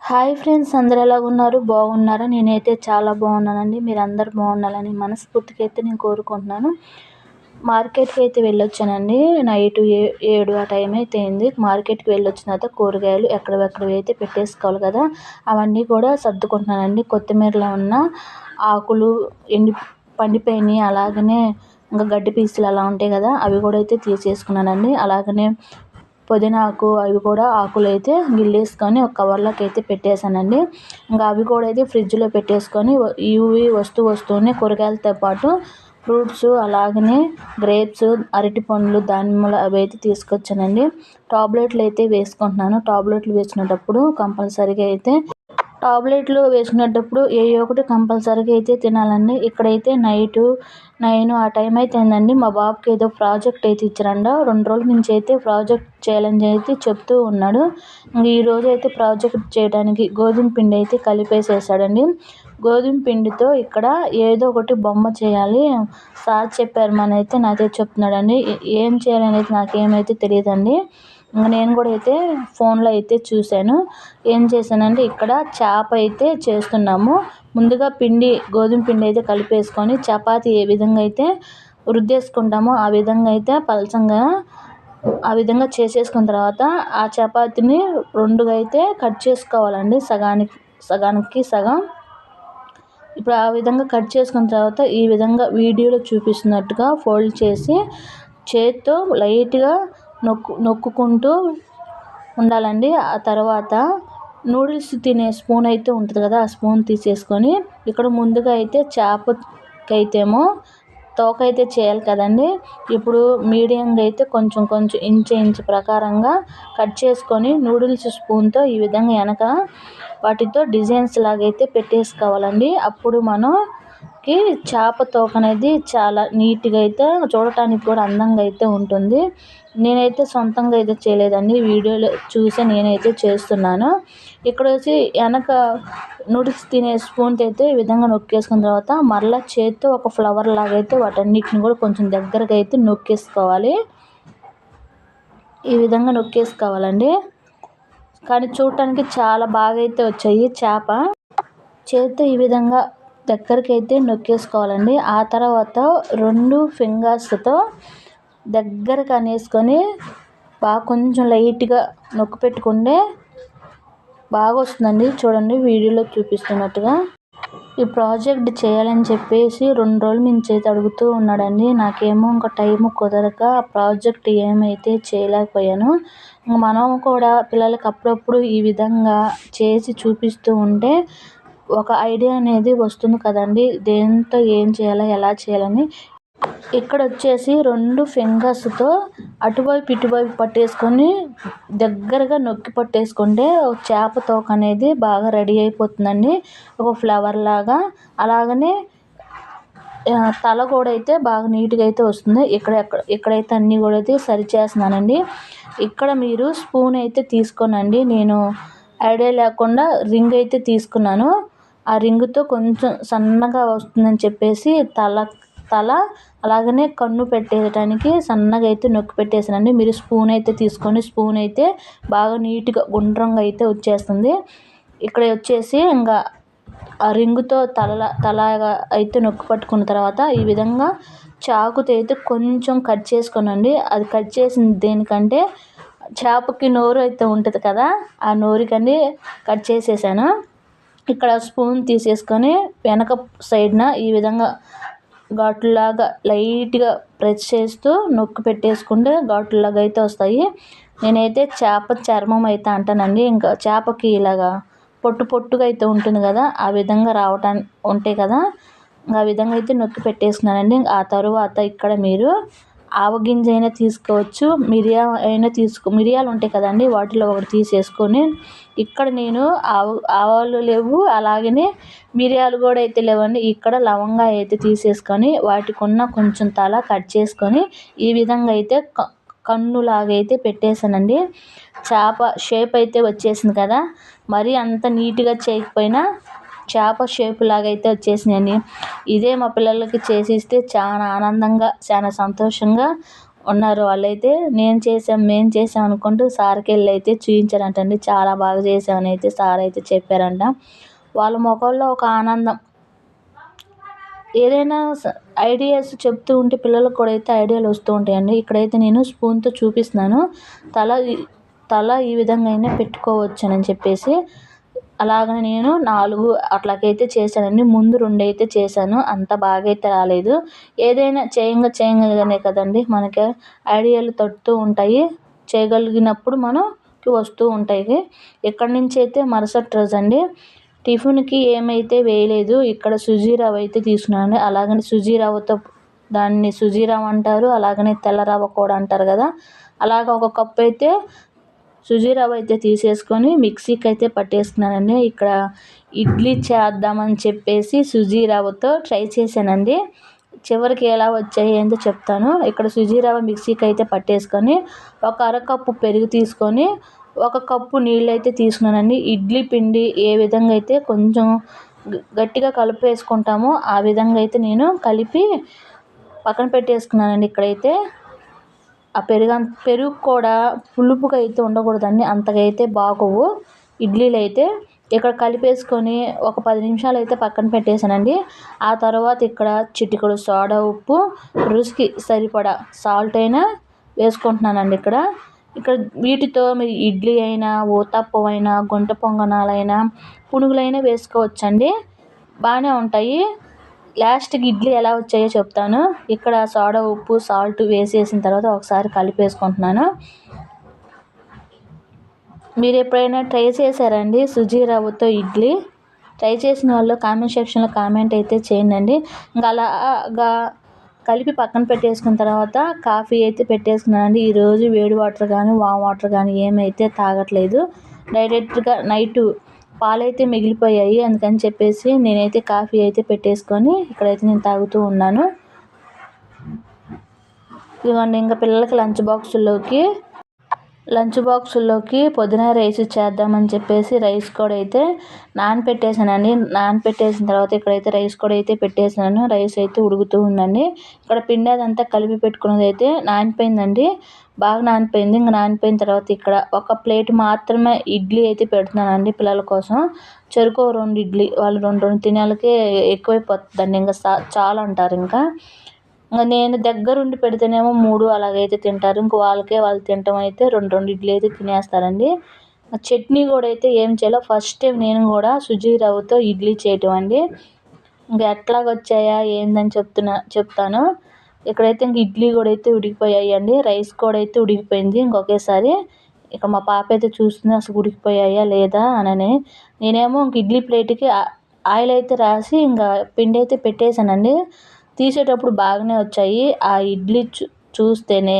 Hi friends, అందరూ ఎలాగున్నారు? బాగున్నారా? నేనైతే చాలా బాగున్నానండి. మీరందరూ బాగుండాలని మనస్ఫూర్తిగా అయితే నేను కోరుకుంటున్నాను. మార్కెట్కి అయితే వెళ్ళొచ్చానండి. నైట్ 7 ఆ టైం అయితే అయింది. మార్కెట్కి వెళ్ళొచ్చిన తర్వాత కూరగాయలు ఎక్కడెక్కడవి అయితే పెట్టేసుకోవాలి కదా, అవన్నీ కూడా సర్దుకుంటున్నానండి. కొత్తిమీరలో ఉన్న ఆకులు పండిపోయినాయి, అలాగనే ఇంకా గడ్డి పీసులు అలా ఉంటాయి కదా, అవి కూడా అయితే తీసేసుకున్నానండి. అలాగనే పుదీనాకు అవి కూడా ఆకులు అయితే గిల్లేసుకొని ఒక కవర్లోకి అయితే పెట్టేశానండి. ఇంకా అవి కూడా అయితే ఫ్రిడ్జ్లో పెట్టేసుకొని ఇవి వస్తూనే కూరగాయలతో పాటు ఫ్రూట్స్, అలాగనే గ్రేప్స్, అరటి పండ్లు, దానిమ్మలు అవి అయితే తీసుకొచ్చానండి. టాబ్లెట్లు అయితే వేసుకుంటున్నాను. టాబ్లెట్లు వేసుకునేటప్పుడు కంపల్సరీగా అయితే టాబ్లెట్లు వేసుకునేటప్పుడు ఒకటి కంపల్సరీగా అయితే తినాలండి. ఇక్కడైతే నైట్ 9 ఆ టైం అయితే అయిందండి. మా బాబుకి ఏదో ప్రాజెక్ట్ అయితే ఇచ్చారంట. 2 రోజుల నుంచి అయితే ప్రాజెక్ట్ చేయాలని అయితే చెప్తూ ఉన్నాడు. ఈరోజు అయితే ప్రాజెక్ట్ చేయడానికి గోధుమ పిండి అయితే కలిపేసేసాడండి. గోధుమ పిండితో ఇక్కడ ఏదో ఒకటి బొమ్మ చేయాలి సార్ చెప్పారు అని అయితే నాతో చెప్తున్నాడండి. ఏం చేయాలనేది నాకేమైతే తెలియదండి. నేను కూడా అయితే ఫోన్లో అయితే చూశాను. ఏం చేశానంటే ఇక్కడ చేప అయితే చేస్తున్నాము. ముందుగా గోధుమ పిండి అయితే కలిపేసుకొని చపాతీ ఏ విధంగా అయితే రుద్దేసుకుంటామో ఆ విధంగా అయితే పలచంగా ఆ విధంగా చేసేసుకున్న తర్వాత ఆ చపాతీని 2గా అయితే కట్ చేసుకోవాలండి. సగానికి సగం. ఇప్పుడు ఆ విధంగా కట్ చేసుకున్న తర్వాత ఈ విధంగా వీడియోలో చూపిస్తున్నట్టుగా ఫోల్డ్ చేసి చేత్తో లైట్గా నొక్కుంటూ ఉండాలండి. ఆ తర్వాత నూడిల్స్ తినే స్పూన్ అయితే ఉంటుంది కదా, ఆ స్పూన్ తీసేసుకొని ఇక్కడ ముందుగా అయితే చేపకైతేమో తోక అయితే చేయాలి కదండి. ఇప్పుడు మీడియంగా అయితే కొంచెం ఇంచు ప్రకారంగా కట్ చేసుకొని నూడిల్స్ స్పూన్తో ఈ విధంగా వెనక వాటితో డిజైన్స్ లాగైతే పెట్టేసుకోవాలండి. అప్పుడు మనకి చేప తోక అనేది చాలా నీట్గా అయితే చూడటానికి కూడా అందంగా అయితే ఉంటుంది. నేనైతే సొంతంగా అయితే చేయలేదండి, వీడియోలో చూసి నేనైతే చేస్తున్నాను. ఇక్కడ వచ్చి వెనక నూడిల్స్ తినే స్పూన్తో అయితే ఈ విధంగా నొక్కేసుకున్న తర్వాత మరలా చేత్తో ఒక ఫ్లవర్ లాగా అయితే వాటన్నిటిని కూడా కొంచెం దగ్గరగా అయితే నొక్కేసుకోవాలి. ఈ విధంగా నొక్కేసుకోవాలండి. కానీ చూడటానికి చాలా బాగా అయితే వచ్చాయి. చేప చేత్తో ఈ విధంగా దగ్గరికి అయితే నొక్కేసుకోవాలండి. ఆ తర్వాత 2 ఫింగర్స్తో దగ్గరకు అనేసుకొని బాగా కొంచెం లైట్గా నొక్కి పెట్టుకుంటే బాగా వస్తుందండి. చూడండి వీడియోలో చూపిస్తున్నట్టుగా. ఈ ప్రాజెక్ట్ చేయాలని చెప్పేసి 2 రోజుల నుంచి అయితే అడుగుతూ ఉన్నాడండి. నాకేమో ఇంకా టైం కుదరక ఆ ప్రాజెక్ట్ ఏమైతే చేయలేకపోయాను. మనం కూడా పిల్లలకి అప్పుడప్పుడు ఈ విధంగా చేసి చూపిస్తూ ఉంటే ఒక ఐడియా అనేది వస్తుంది కదండి, దేంతో ఏం చేయాలా, ఎలా చేయాలని. ఇక్కడ వచ్చేసి 2 ఫింగర్స్తో అటువైపు ఇటువైపు పట్టేసుకొని దగ్గరగా నొక్కి పట్టేసుకుంటే చేప తోక అనేది బాగా రెడీ అయిపోతుందండి, ఒక ఫ్లవర్ లాగా. అలాగనే తల కూడా అయితే బాగా నీట్గా అయితే వస్తుంది. ఇక్కడైతే అన్నీ కూడా అయితే సరి చేస్తున్నానండి. ఇక్కడ మీరు స్పూన్ అయితే తీసుకోనండి. నేను ఐడియా లేకుండా రింగ్ అయితే తీసుకున్నాను. ఆ రింగుతో కొంచెం సన్నగా వస్తుందని చెప్పేసి తల అలాగనే కన్ను పెట్టేయడానికి సన్నగా అయితే నొక్కి పెట్టేసానండి. మీరు స్పూన్ అయితే తీసుకోండి. స్పూన్ అయితే బాగా నీట్గా గుండ్రంగా అయితే వచ్చేస్తుంది. ఇక్కడ వచ్చేసి ఇంకా ఆ రింగుతో తలగా అయితే నొక్కి పట్టుకున్న తర్వాత ఈ విధంగా చాకుతో అయితే కొంచెం కట్ చేసుకోనండి. అది కట్ చేసింది దేనికంటే చేపకి నోరు అయితే ఉంటుంది కదా, ఆ నోరుకని కట్ చేసేసాను. ఇక్కడ స్పూన్ తీసేసుకొని వెనక సైడ్న ఈ విధంగా ఘాటులాగా లైట్గా ప్రెస్ చేస్తూ నొక్కి పెట్టేసుకుంటే ఘాటులాగా అయితే వస్తాయి. నేనైతే చేప చర్మం అయితే అంటానండి. ఇంకా చేపకి ఇలాగా పొట్టుగా అయితే ఉంటుంది కదా, ఆ విధంగా రావటానికి ఉంటాయి కదా, ఆ విధంగా అయితే నొక్కి పెట్టేసుకున్నానండి. ఆ తరువాత ఇక్కడ మీరు ఆవగింజ అయినా తీసుకోవచ్చు, మిరియాలు ఉంటాయి కదండి, వాటిలో ఒకటి తీసేసుకొని ఇక్కడ నేను ఆవాలు లేవు, అలాగనే మిరియాలు కూడా అయితే లేవండి. ఇక్కడ లవంగా అయితే తీసేసుకొని వాటికి ఉన్న కొంచెం తల కట్ చేసుకొని ఈ విధంగా అయితే కన్నులాగా అయితే పెట్టేశానండి. చేప షేప్ అయితే వచ్చేసింది కదా, మరీ అంత నీట్గా చేయకపోయినా చేప షేప్ లాగా అయితే వచ్చేసినాయండి. ఇదే మా పిల్లలకి చేసిస్తే చాలా ఆనందంగా చాలా సంతోషంగా ఉన్నారు. వాళ్ళైతే మేము చేసాం అనుకుంటూ సార్కి వెళ్ళి అయితే చూపించారంటండి. చాలా బాగా చేసామని అయితే సార్ అయితే చెప్పారంట. వాళ్ళ మొఖంలో ఒక ఆనందం. ఏదైనా ఐడియాస్ చెప్తూ ఉంటే పిల్లలకు కూడా అయితే ఐడియాలు వస్తూ ఉంటాయండి. ఇక్కడైతే నేను స్పూన్తో చూపిస్తున్నాను. తల తల ఈ విధంగా అయినా పెట్టుకోవచ్చని చెప్పేసి. అలాగని నేను 4 అట్లాగైతే చేశానండి. ముందు 2 అయితే చేశాను. అంత బాగా అయితే రాలేదు. ఏదైనా చేయంగానే కదండి మనకి ఐడియాలు తట్టుతూ ఉంటాయి. చేయగలిగినప్పుడు మనకి వస్తూ ఉంటాయి. ఇక్కడి నుంచి అయితే మరుసటి రోజండి టిఫిన్‌కి ఏమైతే వేయలేదు. ఇక్కడ సుజీ రవ్వ అయితే తీసుకున్నానండి. అలాగని సుజీ రవ్వతో దాన్ని సుజీ రవ్వ అంటారు. అలాగనే తెల్ల రవ్వ కూడా అంటారు కదా! అలాగ ఒక కప్ అయితే సుజీ రవ్వ అయితే తీసేసుకొని మిక్సీకి అయితే పట్టేసుకున్నానండి. ఇక్కడ ఇడ్లీ చేద్దామని చెప్పేసి సుజీ రవ్వతో ట్రై చేశానండి. చివరికి ఎలా వచ్చాయి ఏంటో చెప్తాను. ఇక్కడ సుజీ రవ్వ మిక్సీకి అయితే పట్టేసుకొని ఒక అరకప్పు పెరుగు తీసుకొని ఒక కప్పు నీళ్ళైతే తీసుకున్నానండి. ఇడ్లీ పిండి ఏ విధంగా అయితే కొంచెం గట్టిగా కలిపేసుకుంటామో ఆ విధంగా అయితే నేను కలిపి పక్కన పెట్టేసుకున్నానండి. ఇక్కడైతే ఆ పెరుగు కూడా పులుపుగా అయితే ఉండకూడదండి. అంతగా అయితే బాగోవు ఇడ్లీలు అయితే. ఇక్కడ కలిపేసుకొని ఒక 10 నిమిషాలు అయితే పక్కన పెట్టేశానండి. ఆ తర్వాత ఇక్కడ చిటికెడు సోడా ఉప్పు, రుచికి సరిపడా సాల్ట్ అయినా వేసుకుంటున్నానండి ఇక్కడ. వీటితో మీరు ఇడ్లీ అయినా, ఊతప్పం అయినా, గుంట పొంగనాలైనా, పునుగులైనా వేసుకోవచ్చండి. బాగానే ఉంటాయి. లాస్ట్‌కి ఇడ్లీ ఎలా వచ్చాయో చెప్తాను. ఇక్కడ సోడా ఉప్పు, సాల్ట్ వేసేసిన తర్వాత ఒకసారి కలిపేసుకుంటున్నాను. మీరు ఎప్పుడైనా ట్రై చేశారా అండి సుజీ రవ్వతో ఇడ్లీ? ట్రై చేసిన వాళ్ళు కామెంట్ సెక్షన్‌లో కామెంట్ అయితే చేయండి. ఇంకా అలాగా కలిపి పక్కన పెట్టేసుకున్న తర్వాత కాఫీ అయితే పెట్టేసుకున్నానండి. ఈరోజు వేడి వాటర్ కానీ, వామ్ వాటర్ కానీ ఏమైతే తాగట్లేదు. డైరెక్ట్‌గా నైటు పాలైతే మిగిలిపోయాయి. అందుకని చెప్పేసి నేనైతే కాఫీ అయితే పెట్టేసుకొని ఇక్కడైతే నేను తాగుతూ ఉన్నాను. ఇదిగోండి ఇంకా పిల్లలకి లంచ్ బాక్సుల్లోకి పొద్దున రైస్ చేద్దామని చెప్పేసి రైస్ కూడా అయితే నానపెట్టేసానండి. నానపెట్టేసిన తర్వాత ఇక్కడైతే రైస్ కూడా అయితే పెట్టేసాను. రైస్ అయితే ఉడుకుతూ ఉందండి. ఇక్కడ పిండి అదంతా కలిపి పెట్టుకున్నది అయితే నానిపోయిందండి. బాగా నానిపోయింది. ఇంకా నానిపోయిన తర్వాత ఇక్కడ ఒక ప్లేట్ మాత్రమే ఇడ్లీ అయితే పెడుతున్నానండి పిల్లల కోసం. చెరుకు 2 ఇడ్లీ వాళ్ళు 2 తినేళ్ళకే ఎక్కువైపోతుందండి. ఇంకా చాలా అంటారు ఇంకా. నేను దగ్గరుండి పెడితేనేమో 3 అలాగైతే తింటారు. వాళ్ళు తినటం అయితే 2 ఇడ్లీ అయితే తినేస్తారండి. చట్నీ కూడా అయితే ఏం చేయాలో ఫస్ట్ టైం నేను కూడా సుజీ రవ్వతో ఇడ్లీ చేయటం అండి. ఇంకా ఎట్లాగొచ్చాయా ఏందని చెప్తాను. ఇక్కడైతే ఇంక ఇడ్లీ కూడా అయితే ఉడికిపోయాయండి. రైస్ కూడా అయితే ఉడికిపోయింది ఇంకొకేసారి. ఇక మా పాప అయితే చూస్తుంది అసలు ఉడికిపోయాయా లేదా అని. నేనేమో ఇంక ఇడ్లీ ప్లేట్‌కి ఆయిల్ అయితే రాసి ఇంకా పిండి అయితే పెట్టేశానండి. తీసేటప్పుడు బాగానే వచ్చాయి. ఆ ఇడ్లీ చూస్తేనే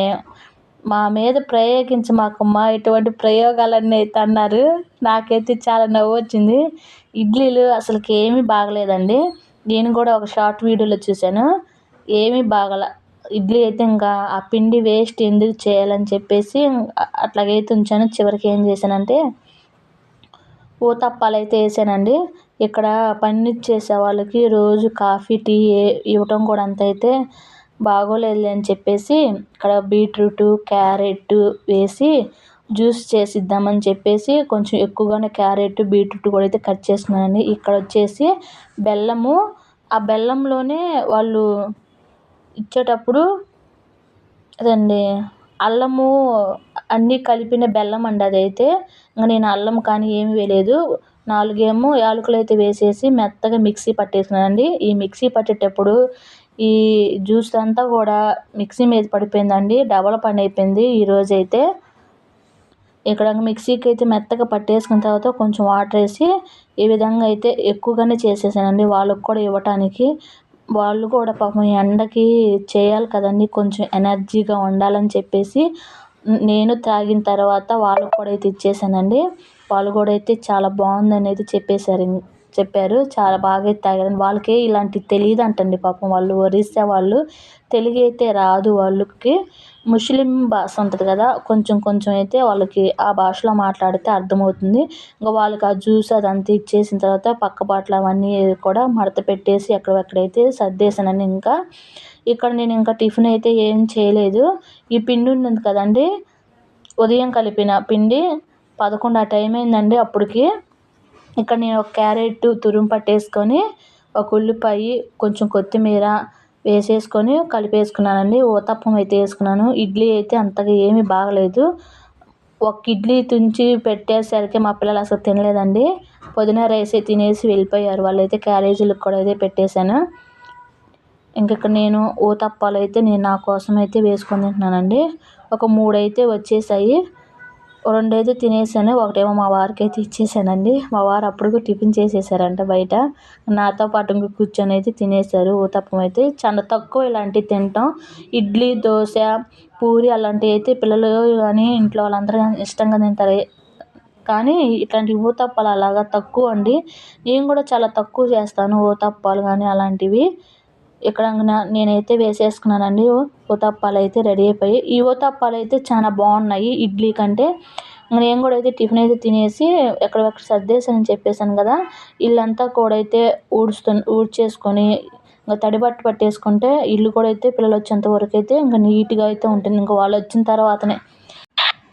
మా మీద ప్రయోగించమాకమ్మా ఇటువంటి ప్రయోగాలన్నీ అయితే అన్నారు. నాకైతే చాలా నవ్వొచ్చింది. ఇడ్లీలు అసలుకి ఏమీ బాగలేదండి. నేను కూడా ఒక షార్ట్ వీడియోలో చూశాను. ఏమీ బాగల. ఇడ్లీ అయితే ఇంకా ఆ పిండి వేస్ట్ ఎందుకు చేయాలని చెప్పేసి అట్లాగైతే ఉంచాను. చివరికి ఏం చేశానంటే ఊతప్పాలు అయితే వేసానండి. ఇక్కడ పనిచేసే వాళ్ళకి రోజు కాఫీ, టీ ఇవ్వటం కూడా అంత అయితే బాగోలేదులే అని చెప్పేసి ఇక్కడ బీట్రూటు, క్యారెట్ వేసి జ్యూస్ చేసిద్దామని చెప్పేసి కొంచెం ఎక్కువగానే క్యారెట్, బీట్రూట్ కూడా అయితే కట్ చేసుకున్నానండి. ఇక్కడ వచ్చేసి బెల్లము, ఆ బెల్లంలోనే వాళ్ళు ఇచ్చేటప్పుడు అదండి అల్లము అన్నీ కలిపిన బెల్లం అండి అదైతే. ఇంక నేను అల్లం కానీ ఏమి వేయలేదు. 4 యాలకులు అయితే వేసేసి మెత్తగా మిక్సీ పట్టేసానండి. ఈ మిక్సీ పట్టేటప్పుడు ఈ జ్యూస్ అంతా కూడా మిక్సీ మీద పడిపోయిందండి. డబల్ పని అయిపోయింది ఈరోజైతే. ఇక్కడ మిక్సీకి అయితే మెత్తగా పట్టేసుకున్న తర్వాత కొంచెం వాటర్ వేసి ఈ విధంగా అయితే ఎక్కువగానే చేసేసానండి వాళ్ళకి కూడా ఇవ్వటానికి. వాళ్ళు కూడా పాపం ఎండకి చేయాలి కదండి, కొంచెం ఎనర్జీగా ఉండాలని చెప్పేసి నేను తాగిన తర్వాత వాళ్ళకు కూడా అయితే ఇచ్చేసానండి. వాళ్ళు కూడా అయితే చాలా బాగుందని అయితే చెప్పారు. చాలా బాగా అయితే తాగారండి. వాళ్ళకి ఇలాంటివి తెలియదంటండి పాపం. వాళ్ళు ఒరిస్సా వాళ్ళు, తెలుగు అయితే రాదు వాళ్ళకి. ముస్లిం భాష ఉంటుంది కదా, కొంచెం కొంచెం అయితే వాళ్ళకి ఆ భాషలో మాట్లాడితే అర్థమవుతుంది. ఇంకా వాళ్ళకి ఆ జ్యూస్ అదంతా ఇచ్చేసిన తర్వాత పక్క బాటలు అవన్నీ కూడా మడత పెట్టేసి ఎక్కడెక్కడైతే సర్దేశానండి. ఇంకా ఇక్కడ నేను ఇంకా టిఫిన్ అయితే ఏం చేయలేదు. ఈ పిండి ఉంది కదండి, ఉదయం కలిపిన పిండి 11 ఆ టైం అయిందండి అప్పటికి. ఇక్కడ నేను ఒక క్యారెట్ తురుము పట్టేసుకొని, ఒక ఉల్లిపాయ, కొంచెం కొత్తిమీర వేసేసుకొని కలిపేసుకున్నానండి. ఊతప్పం అయితే వేసుకున్నాను. ఇడ్లీ అయితే అంతగా ఏమీ బాగలేదు. ఒక ఇడ్లీ తుంచి పెట్టేసరికి మా పిల్లలు అసలు తినలేదండి. పుదీనా రైసే తినేసి వెళ్ళిపోయారు. వాళ్ళైతే క్యారేజీలకు కూడా అయితే పెట్టేశాను. ఇక్కడ నేను ఊతప్పాలు అయితే నేను నా కోసం అయితే వేసుకొని తింటున్నానండి. ఒక 3 అయితే వచ్చేసాయి. 2 అయితే తినేసాను. ఒకటేమో మా వారికి అయితే ఇచ్చేసానండి. మా వారు అప్పటికి టిఫిన్ చేసేసారంట బయట. నాతో పాటు కూర్చొని అయితే తినేసారు. ఊతప్పం అయితే చాలా తక్కువ ఇలాంటివి తింటాం. ఇడ్లీ, దోశ, పూరి అలాంటివి అయితే పిల్లలు కానీ ఇంట్లో వాళ్ళందరూ ఇష్టంగా తింటారు. కానీ ఇట్లాంటి ఊతప్పాలు అలాగా తక్కువ అండి. నేను కూడా చాలా తక్కువ చేస్తాను ఊతప్పాలు కానీ అలాంటివి. ఇక్కడ నేనైతే వేసేసుకున్నానండి. ఊతప్పాలు అయితే రెడీ అయిపోయాయి. ఈ ఊతప్పాలు అయితే చాలా బాగున్నాయి ఇడ్లీ కంటే. నేను కూడా అయితే టిఫిన్ అయితే తినేసి ఎక్కడెక్కడ సర్దేశానని చెప్పేసాను కదా, ఇల్లంతా కూడా అయితే ఊడ్చేసుకొని ఇంకా తడి బట్ట పట్టేసుకుంటే ఇల్లు కూడా అయితే పిల్లలు వచ్చేంత వరకు అయితే ఇంకా నీట్గా అయితే ఉంటుంది. ఇంకా వాళ్ళు వచ్చిన తర్వాతనే.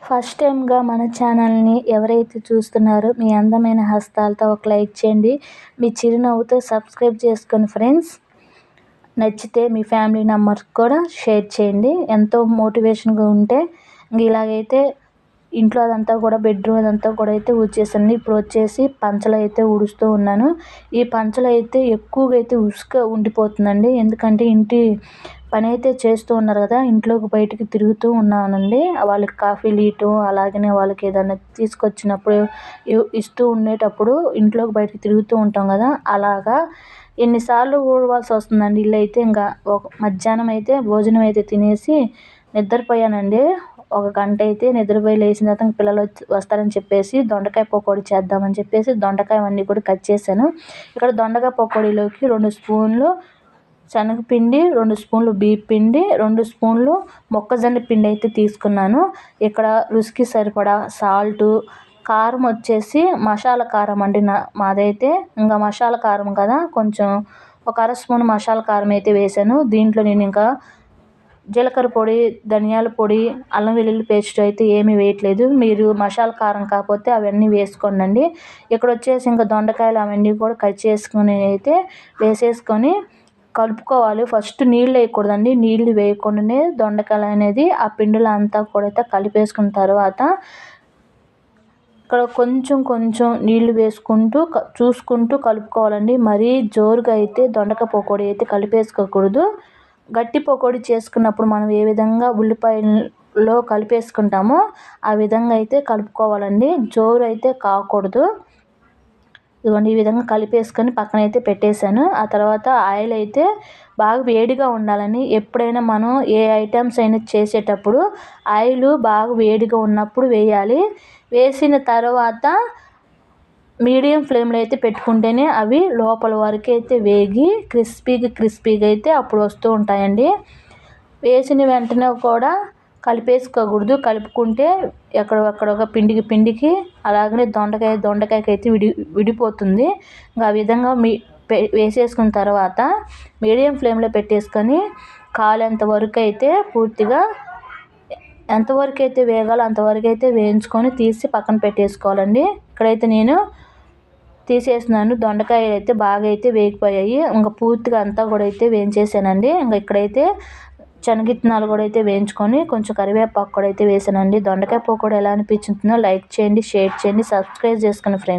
ఫస్ట్ టైంగా మన ఛానల్ని ఎవరైతే చూస్తున్నారో మీ అందమైన హస్తాలతో ఒక లైక్ చేయండి. మీ చిరునవ్వుతో సబ్స్క్రైబ్ చేసుకోండి ఫ్రెండ్స్. నచ్చితే మీ ఫ్యామిలీ మెంబర్స్ కూడా షేర్ చేయండి. ఎంతో మోటివేషన్గా ఉంటే ఇలాగైతే ఇంట్లో అదంతా కూడా బెడ్రూమ్ అదంతా కూడా అయితే ఊడ్చేసాను. ఇప్పుడు వచ్చేసి పంచలు అయితే ఊడుస్తూ ఉన్నాను. ఈ పంచలు అయితే ఎక్కువగా అయితే ఉసుక ఉండిపోతుందండి. ఎందుకంటే ఇంటి పని అయితే చేస్తూ ఉన్నారు కదా, ఇంట్లోకి బయటికి తిరుగుతూ ఉన్నానండి. వాళ్ళకి కాఫీలు ఇవ్వటం, అలాగనే వాళ్ళకి ఏదైనా తీసుకొచ్చినప్పుడు ఇస్తూ ఉండేటప్పుడు ఇంట్లోకి బయటికి తిరుగుతూ ఉంటాం కదా, అలాగా ఎన్నిసార్లు ఊడవాల్సి వస్తుందండి ఇల్లు అయితే. ఇంకా ఒక మధ్యాహ్నం అయితే భోజనం అయితే తినేసి నిద్రపోయానండి. ఒక గంట అయితే నిద్రపోయి లేచిన తర్వాత పిల్లలు వస్తారని చెప్పేసి దొండకాయ పకోడీ చేద్దామని చెప్పేసి దొండకాయ అన్నీ కూడా కట్ చేశాను. ఇక్కడ దొండకాయ పకోడీలోకి 2 స్పూన్లు శనగపిండి, 2 స్పూన్లు బియ్యం పిండి, 2 స్పూన్లు మొక్కజొన్న పిండి అయితే తీసుకున్నాను. ఇక్కడ రుచికి సరిపడా సాల్టు, కారం వచ్చేసి మసాలా కారం అండి మాదైతే. ఇంకా మసాలా కారం కదా, కొంచెం ఒక 1/2 స్పూన్ మసాలా కారం అయితే వేసాను. దీంట్లో నేను ఇంకా జీలకర్ర పొడి, ధనియాల పొడి, అల్లం వెల్లుల్లి పేస్ట్ అయితే ఏమీ వేయట్లేదు. మీరు మసాలా కారం కాకపోతే అవన్నీ వేసుకోండి. ఇక్కడ వచ్చేసి ఇంకా దొండకాయలు అవన్నీ కూడా కట్ చేసుకుని అయితే వేసేసుకొని కలుపుకోవాలి. ఫస్ట్ నీళ్ళు వేయకూడదండి. నీళ్ళు వేయకుండానే దొండకాయలు అనేది ఆ పిండిలో అంతా కూడా అయితే కలిపేసుకున్న తర్వాత ఇక్కడ కొంచెం కొంచెం నీళ్లు వేసుకుంటూ చూసుకుంటూ కలుపుకోవాలండి. మరీ జోరుగా అయితే దొండకాయ పకోడీ అయితే కలిపేసుకోకూడదు. గట్టి పకోడీ చేసుకున్నప్పుడు మనం ఏ విధంగా ఉల్లిపాయలో కలిపేసుకుంటామో ఆ విధంగా అయితే కలుపుకోవాలండి. జోరు అయితే కాకూడదు. ఇదిగోండి ఈ విధంగా కలిపేసుకొని పక్కన అయితే పెట్టేశాను. ఆ తర్వాత ఆయిల్ అయితే బాగా వేడిగా ఉండాలని, ఎప్పుడైనా మనం ఏ ఐటమ్స్ అయినా చేసేటప్పుడు ఆయిల్ బాగా వేడిగా ఉన్నప్పుడు వేయాలి. వేసిన తర్వాత మీడియం ఫ్లేమ్లో అయితే పెట్టుకుంటేనే అవి లోపల వరకు అయితే వేగి క్రిస్పీగా అయితే అప్పుడు వస్తూ ఉంటాయండి. వేసిన వెంటనే కూడా కలిపేసుకోకూడదు. కలుపుకుంటే ఎక్కడొక్క పిండికి అలాగనే దొండకాయకి అయితే విడిపోతుంది. ఇంకా ఆ విధంగా వేసేసుకున్న తర్వాత మీడియం ఫ్లేమ్లో పెట్టేసుకొని కాలేంత వరకు అయితే పూర్తిగా ఎంతవరకు అయితే వేగాలో అంతవరకు అయితే వేయించుకొని తీసి పక్కన పెట్టేసుకోవాలండి. ఇక్కడైతే నేను తీసేసినాను. దొండకాయ అయితే బాగా అయితే వేగిపోయాయి. ఇంకా పూర్తిగా అంతా కూడా అయితే వేయించేసానండి. ఇంకా ఇక్కడైతే శనగిత్తనాలు కూడా అయితే వేయించుకొని కొంచెం కరివేపాకు కూడా అయితే వేసానండి. దొండకాయ పకోడీ ఎలా అనిపించిందో లైక్ చేయండి, షేర్ చేయండి, సబ్స్క్రైబ్ చేసుకోండి ఫ్రెండ్స్.